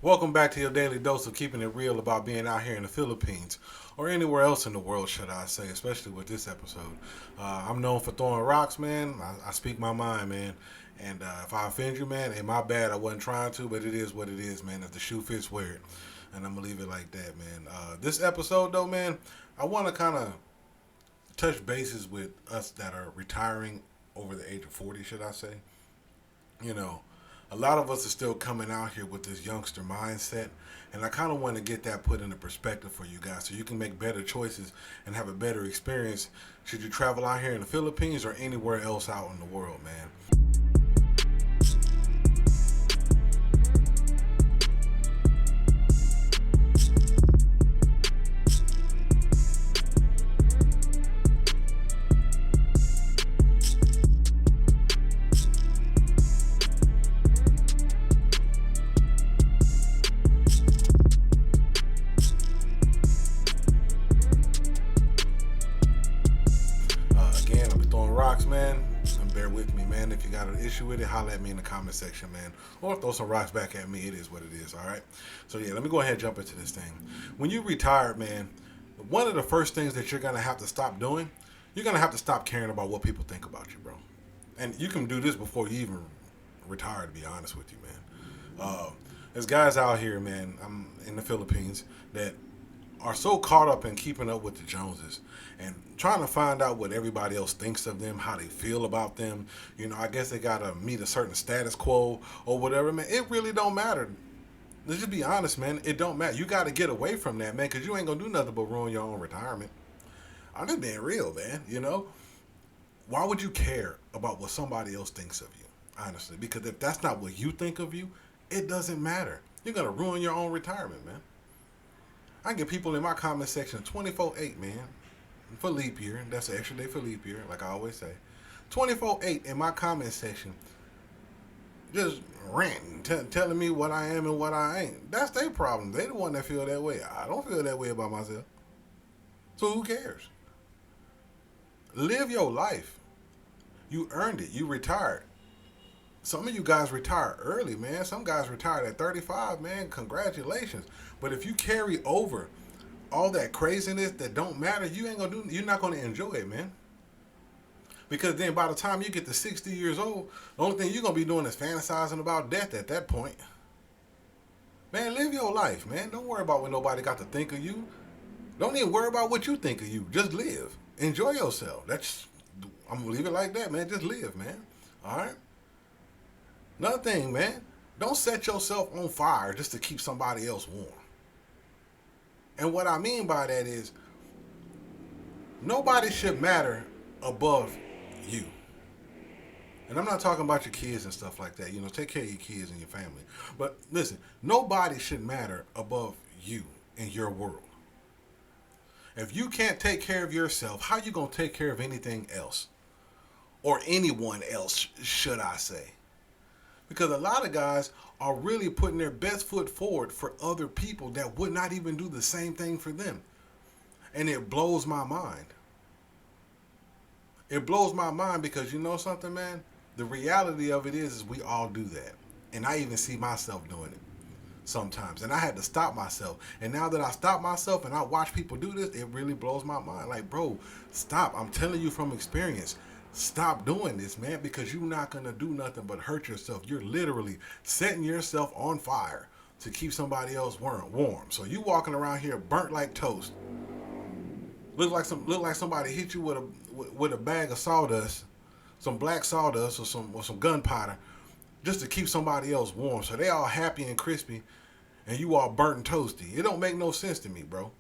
Welcome back to your daily dose of keeping it real about being out here in the Philippines or anywhere else in the world, should I say, especially with this episode. I'm known for throwing rocks, man. I speak my mind, man. And if I offend you, man, hey, my bad. I wasn't trying to, but it is what it is, man. If the shoe fits, wear it. And I'm going to leave it like that, man. This episode, though, man, I want to kind of touch bases with us that are retiring over the age of 40, should I say. You know, a lot of us are still coming out here with this youngster mindset, and I kind of want to get that put into perspective for you guys so you can make better choices and have a better experience should you travel out here in the Philippines or anywhere else out in the world, man. Again, I'll be throwing rocks, man. And bear with me, man. If you got an issue with it, holler at me in the comment section, man. Or throw some rocks back at me. It is what it is, all right? So, yeah, let me go ahead and jump into this thing. When you retire, man, one of the first things that you're going to have to stop doing, you're going to have to stop caring about what people think about you, bro. And you can do this before you even retire, to be honest with you, man. There's guys out here, man, I'm in the Philippines, that are so caught up in keeping up with the Joneses and trying to find out what everybody else thinks of them, how they feel about them. You know, I guess they gotta meet a certain status quo or whatever, man. It really don't matter. Let's just be honest, man. It don't matter. You gotta get away from that, man, because you ain't gonna do nothing but ruin your own retirement. I'm just being real, man. You know, why would you care about what somebody else thinks of you? Honestly, because if that's not what you think of you, it doesn't matter. You're gonna ruin your own retirement, man. I get people in my comment section 24/8, man. For leap year. That's an extra day for leap year, like I always say. 24/8 in my comment section, just ranting, telling me what I am and what I ain't. That's their problem. They the one that feel that way. I don't feel that way about myself. So who cares? Live your life. You earned it. You retired. Some of you guys retired early, man. Some guys retired at 35, man. Congratulations. But if you carry over all that craziness that don't matter, you're not gonna enjoy it, man. Because then by the time you get to 60 years old, the only thing you're gonna be doing is fantasizing about death at that point. Man, live your life, man. Don't worry about what nobody got to think of you. Don't even worry about what you think of you. Just live. Enjoy yourself. I'm gonna leave it like that, man. Just live, man. Alright? Another thing, man. Don't set yourself on fire just to keep somebody else warm. And what I mean by that is nobody should matter above you. And I'm not talking about your kids and stuff like that. You know, take care of your kids and your family. But listen, nobody should matter above you in your world. If you can't take care of yourself, how you going to take care of anything else? Or anyone else, should I say? Because a lot of guys are really putting their best foot forward for other people that would not even do the same thing for them. And it blows my mind. It blows my mind because you know something, man? The reality of it is we all do that. And I even see myself doing it sometimes. And I had to stop myself. And now that I stop myself and I watch people do this, it really blows my mind. Like, bro, stop. I'm telling you from experience. Stop doing this, man, because you're not going to do nothing but hurt yourself. You're literally setting yourself on fire to keep somebody else warm. So you walking around here burnt like toast. Look like somebody hit you with a bag of sawdust, some black sawdust or some gunpowder, just to keep somebody else warm. So they all happy and crispy, and you all burnt and toasty. It don't make no sense to me, bro.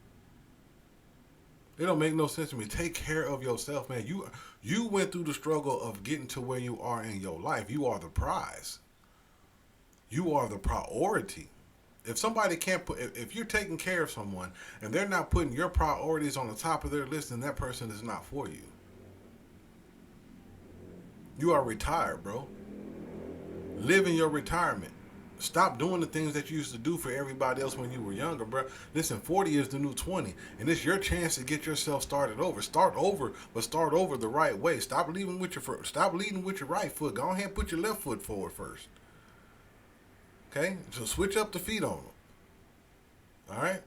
It don't make no sense to me. Take care of yourself, man. You went through the struggle of getting to where you are in your life. You are the prize. You are the priority. If somebody can't if you're taking care of someone and they're not putting your priorities on the top of their list, then that person is not for you. You are retired, bro. Live in your retirement. Stop doing the things that you used to do for everybody else when you were younger, bro. Listen, 40 is the new 20, and it's your chance to get yourself started over. Start over, but start over the right way. Stop leading with your right foot. Go ahead and put your left foot forward first. Okay, so switch up the feet on them. All right,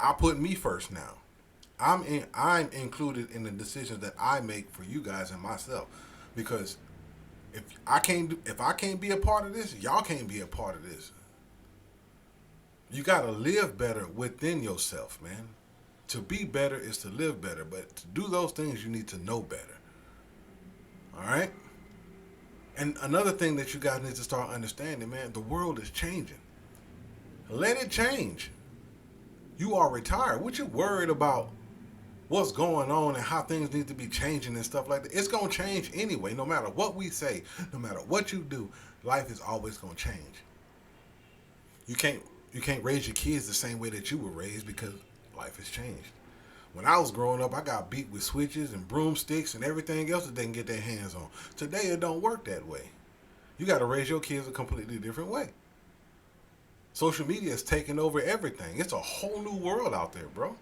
I put me first now. I'm included in the decisions that I make for you guys and myself, because if I can't be a part of this, y'all can't be a part of this. You gotta live better within yourself, man. To be better is to live better, but to do those things, you need to know better. All right. And another thing that you guys need to start understanding, man, the world is changing. Let it change. You are retired. What you worried about what's going on and how things need to be changing and stuff like that? It's going to change anyway. No matter what we say, no matter what you do, life is always going to change. You can't raise your kids the same way that you were raised, because life has changed. When I was growing up, I got beat with switches and broomsticks and everything else that they can get their hands on. Today, it don't work that way. You got to raise your kids a completely different way. Social media is taking over everything. It's a whole new world out there, bro.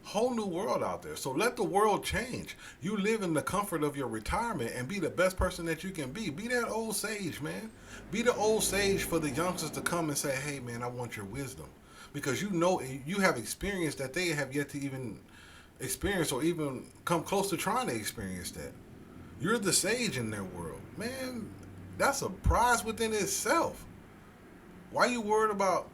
Whole new world out there. So let the world change. You live in the comfort of your retirement and be the best person that you can be. Be that old sage, man. Be the old sage for the youngsters to come and say, hey, man, I want your wisdom. Because you know you have experience that they have yet to even experience or even come close to trying to experience that. You're the sage in their world. Man, that's a prize within itself. Why are you worried about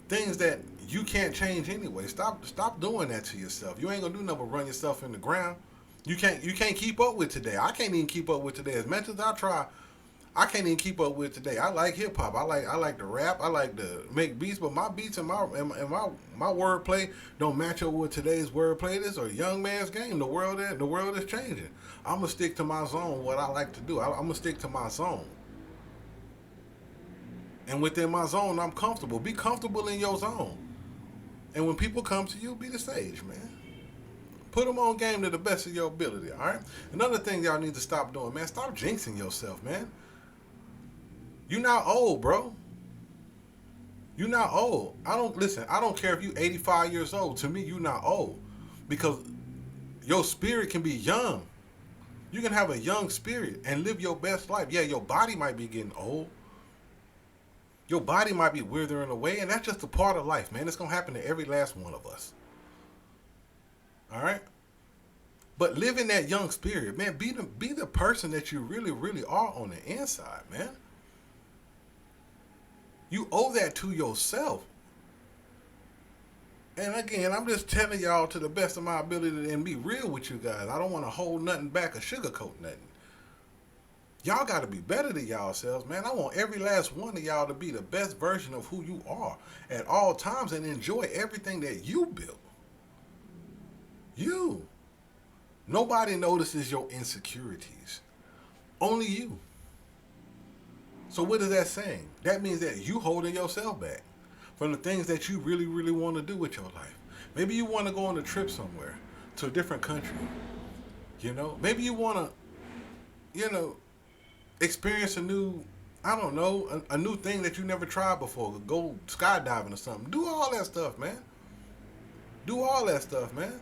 things that you can't change anyway? Stop doing that to yourself. You ain't gonna do nothing but run yourself in the ground. You can't keep up with today. I can't even keep up with today. As much as I try, I can't even keep up with today. I like hip hop. I like to rap. I like to make beats, but my beats and my wordplay don't match up with today's wordplay. This is a young man's game. The world is changing. I'm gonna stick to my zone. What I like to do. I'm gonna stick to my zone. And within my zone, I'm comfortable. Be comfortable in your zone. And when people come to you, be the sage, man. Put them on game to the best of your ability, all right? Another thing y'all need to stop doing, man, stop jinxing yourself, man. You're not old, bro. You're not old. I don't care if you're 85 years old. To me, you're not old. Because your spirit can be young. You can have a young spirit and live your best life. Yeah, your body might be getting old. Your body might be withering away, and that's just a part of life, man. It's going to happen to every last one of us. All right? But live in that young spirit, man. Be the person that you really, really are on the inside, man. You owe that to yourself. And again, I'm just telling y'all to the best of my ability and be real with you guys. I don't want to hold nothing back or sugarcoat nothing. Y'all got to be better than y'all selves, man. I want every last one of y'all to be the best version of who you are at all times and enjoy everything that you built. You. Nobody notices your insecurities. Only you. So what is that saying? That means that you holding yourself back from the things that you really, really want to do with your life. Maybe you want to go on a trip somewhere to a different country. You know, maybe you want to, experience a new, a new thing that you never tried before. Go skydiving or something. Do all that stuff, man. Do all that stuff, man.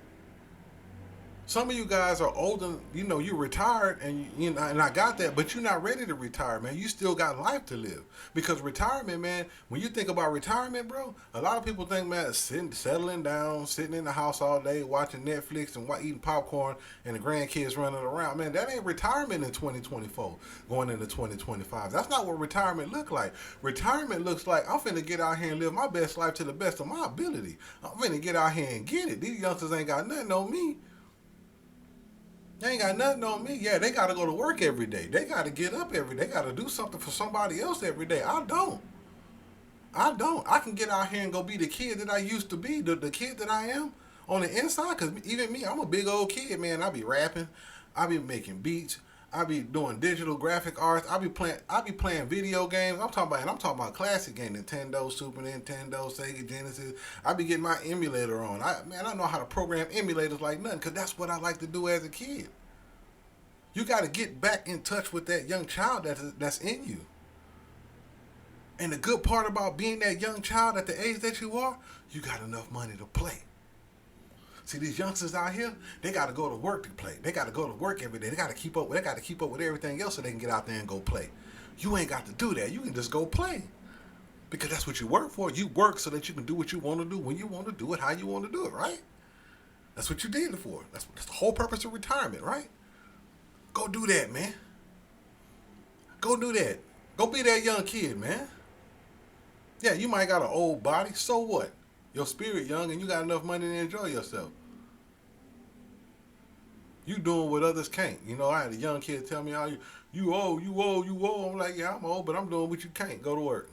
Some of you guys are older, you're retired, and and I got that, but you're not ready to retire, man. You still got life to live. Because retirement, man, when you think about retirement, bro, a lot of people think, man, settling down, sitting in the house all day, watching Netflix and eating popcorn, and the grandkids running around. Man, that ain't retirement in 2024, going into 2025. That's not what retirement look like. Retirement looks like, I'm finna get out here and live my best life to the best of my ability. I'm finna get out here and get it. These youngsters ain't got nothing on me. They ain't got nothing on me. Yeah, they got to go to work every day. They got to get up every day. They got to do something for somebody else every day. I don't. I can get out here and go be the kid that I used to be, the kid that I am on the inside. Because even me, I'm a big old kid, man. I be rapping. I be making beats. I be doing digital graphic arts. I be playing video games. I'm talking about classic games, Nintendo, Super Nintendo, Sega Genesis. I be getting my emulator on. I know how to program emulators like nothing, because that's what I like to do as a kid. You got to get back in touch with that young child that's in you. And the good part about being that young child at the age that you are, you got enough money to play. See, these youngsters out here, they got to go to work to play. They got to go to work every day. They got to keep up with everything else so they can get out there and go play. You ain't got to do that. You can just go play. Because that's what you work for. You work so that you can do what you want to do when you want to do it, how you want to do it, right? That's what you did it for. That's the whole purpose of retirement, right? Go do that, man. Go do that. Go be that young kid, man. Yeah, you might got an old body. So what? Your spirit young and you got enough money to enjoy yourself. You doing what others can't. You know, I had a young kid tell me, "Oh, you old, you old, you old." I'm like, "Yeah, I'm old, but I'm doing what you can't. Go to work."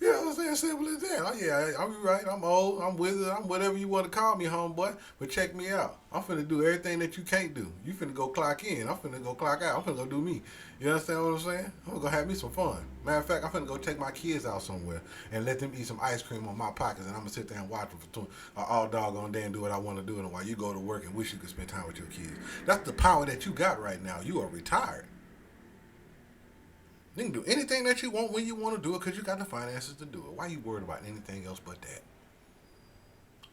You know what I'm saying? Simple as that. Oh, yeah, I'm right. I'm old. I'm wizard. I'm whatever you want to call me, homeboy. But check me out. I'm finna do everything that you can't do. You finna go clock in. I'm finna go clock out. I'm finna go do me. You understand what I'm saying? I'm gonna go have me some fun. Matter of fact, I'm finna go take my kids out somewhere and let them eat some ice cream on my pockets, and I'm gonna sit there and watch them for all doggone day and do what I want to do, and while you go to work and wish you could spend time with your kids. That's the power that you got right now. You are retired. You can do anything that you want when you want to do it because you got the finances to do it. Why you worried about anything else but that?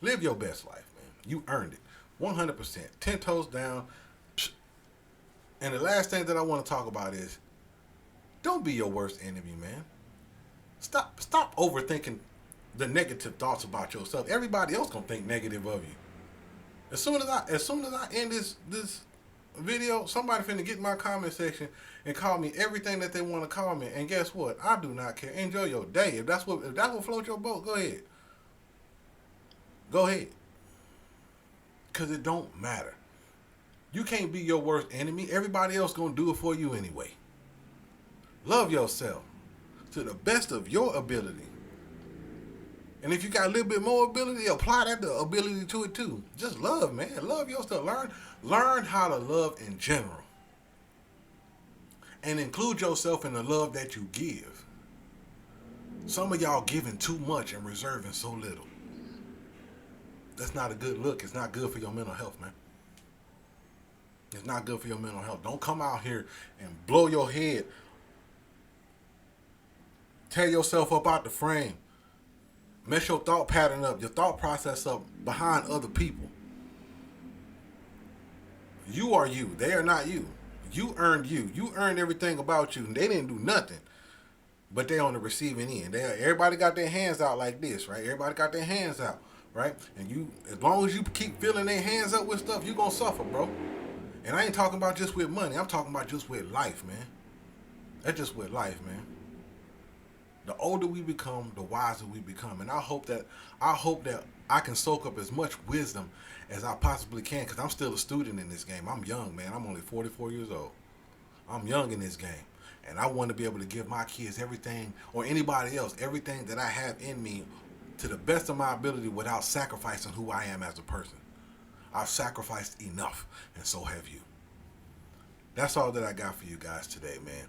Live your best life, man. You earned it. 100%. 10 toes down. And the last thing that I want to talk about is don't be your worst enemy, man. Stop overthinking the negative thoughts about yourself. Everybody else gonna think negative of you. As soon as I end this video, somebody finna get in my comment section and call me everything that they want to call me. And guess what? I do not care. Enjoy your day. If that's what floats your boat, go ahead. Go ahead. Cause it don't matter. You can't be your worst enemy. Everybody else gonna do it for you anyway. Love yourself to the best of your ability. And if you got a little bit more ability, apply that ability to it too. Just love, man. Love yourself. Learn how to love in general. And include yourself in the love that you give. Some of y'all giving too much and reserving so little. That's not a good look. It's not good for your mental health, man. It's not good for your mental health. Don't come out here and blow your head. Tear yourself up out the frame. Mess your thought pattern up, your thought process up behind other people. You are you. They are not you. You earned you. You earned everything about you. And they didn't do nothing. But they on the receiving end. Everybody got their hands out like this, right? Everybody got their hands out, right? And you, as long as you keep filling their hands up with stuff, you're going to suffer, bro. And I ain't talking about just with money. I'm talking about just with life, man. That's just with life, man. The older we become, the wiser we become. And I hope that I can soak up as much wisdom as I possibly can, because I'm still a student in this game. I'm young, man. I'm only 44 years old. I'm young in this game. And I want to be able to give my kids everything, or anybody else, everything that I have in me to the best of my ability without sacrificing who I am as a person. I've sacrificed enough, and so have you. That's all that I got for you guys today, man.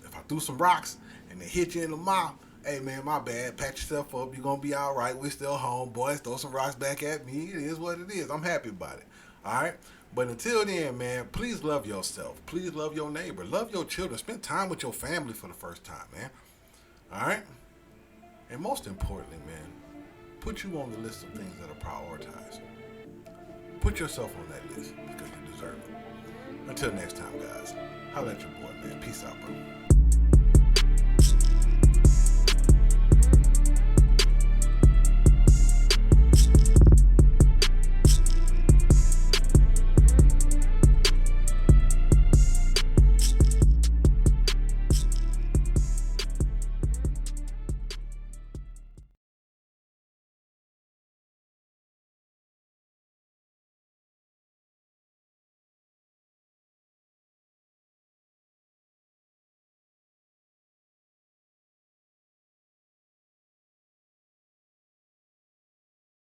If I threw some rocks and they hit you in the mouth, hey, man, my bad. Pat yourself up. You're going to be all right. We're still home, boys. Throw some rocks back at me. It is what it is. I'm happy about it. All right? But until then, man, please love yourself. Please love your neighbor. Love your children. Spend time with your family for the first time, man. All right? And most importantly, man, put you on the list of things that are prioritized. Put yourself on that list because you deserve it. Until next time, guys. Holla at your boy, man. Peace out, bro.